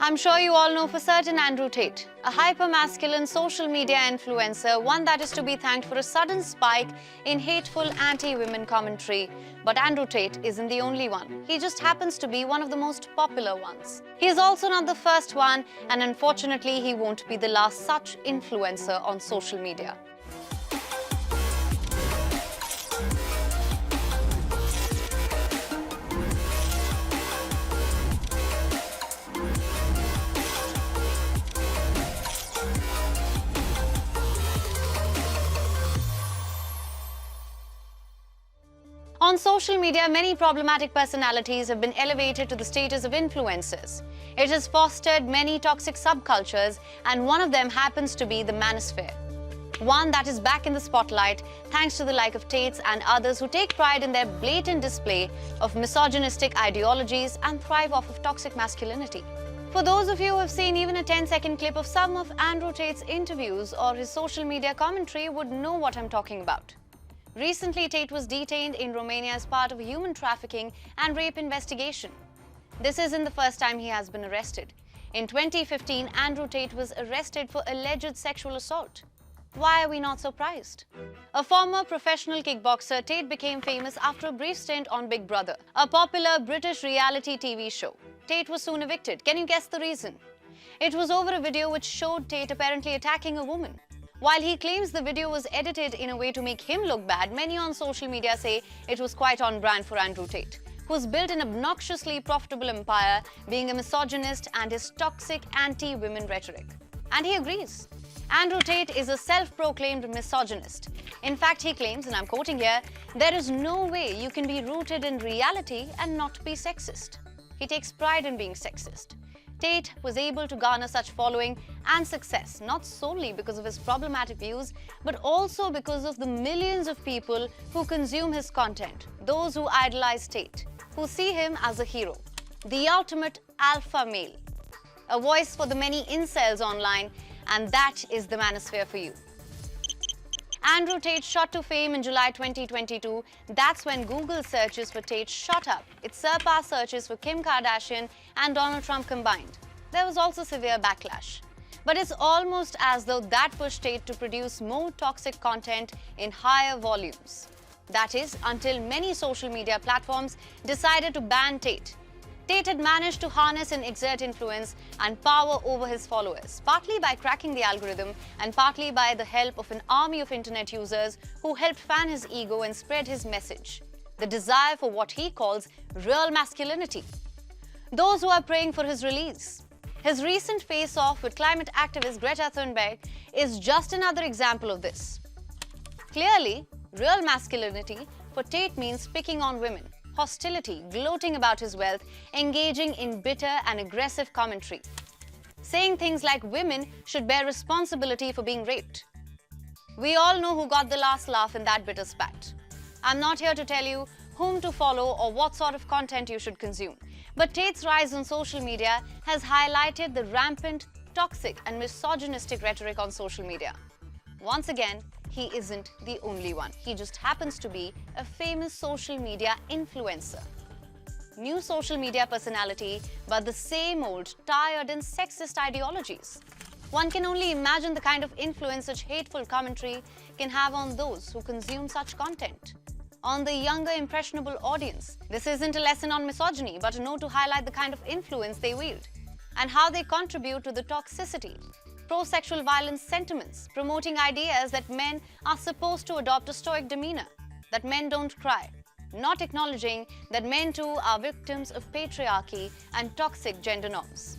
I'm sure you all know for certain Andrew Tate, a hyper-masculine social media influencer, one that is to be thanked for a sudden spike in hateful anti-women commentary. But Andrew Tate isn't the only one. He just happens to be one of the most popular ones. He is also not the first one, and unfortunately, he won't be the last such influencer on social media. On social media, many problematic personalities have been elevated to the status of influencers. It has fostered many toxic subcultures, and one of them happens to be the Manosphere. One that is back in the spotlight thanks to the like of Tates and others who take pride in their blatant display of misogynistic ideologies and thrive off of toxic masculinity. For those of you who have seen even a 10-second clip of some of Andrew Tate's interviews or his social media commentary would know what I'm talking about. Recently, Tate was detained in Romania as part of a human trafficking and rape investigation. This isn't the first time he has been arrested. In 2015, Andrew Tate was arrested for alleged sexual assault. Why are we not surprised? A former professional kickboxer, Tate became famous after a brief stint on Big Brother, a popular British reality TV show. Tate was soon evicted. Can you guess the reason? It was over a video which showed Tate apparently attacking a woman. While he claims the video was edited in a way to make him look bad, many on social media say it was quite on brand for Andrew Tate, who's built an obnoxiously profitable empire, being a misogynist and his toxic anti-women rhetoric. And he agrees. Andrew Tate is a self-proclaimed misogynist. In fact, he claims, and I'm quoting here, there is no way you can be rooted in reality and not be sexist. He takes pride in being sexist. Tate was able to garner such following and success not solely because of his problematic views, but also because of the millions of people who consume his content, those who idolize Tate, who see him as a hero, the ultimate alpha male, a voice for the many incels online, and that is the Manosphere for you. Andrew Tate shot to fame in July 2022. That's when Google searches for Tate shot up. It surpassed searches for Kim Kardashian and Donald Trump combined. There was also severe backlash. But it's almost as though that pushed Tate to produce more toxic content in higher volumes. That is, until many social media platforms decided to ban Tate. Tate had managed to harness and exert influence and power over his followers, partly by cracking the algorithm and partly by the help of an army of internet users who helped fan his ego and spread his message, the desire for what he calls real masculinity. Those who are praying for his release. His recent face-off with climate activist Greta Thunberg is just another example of this. Clearly, real masculinity for Tate means picking on women, hostility, gloating about his wealth, engaging in bitter and aggressive commentary, saying things like women should bear responsibility for being raped. We all know who got the last laugh in that bitter spat. I'm not here to tell you whom to follow or what sort of content you should consume, but Tate's rise on social media has highlighted the rampant, toxic and misogynistic rhetoric on social media. Once again, he isn't the only one. He just happens to be a famous social media influencer. New social media personality, but the same old, tired and sexist ideologies. One can only imagine the kind of influence such hateful commentary can have on those who consume such content. On the younger, impressionable audience, this isn't a lesson on misogyny, but a note to highlight the kind of influence they wield and how they contribute to the toxicity, pro-sexual violence sentiments, promoting ideas that men are supposed to adopt a stoic demeanor, that men don't cry, not acknowledging that men too are victims of patriarchy and toxic gender norms.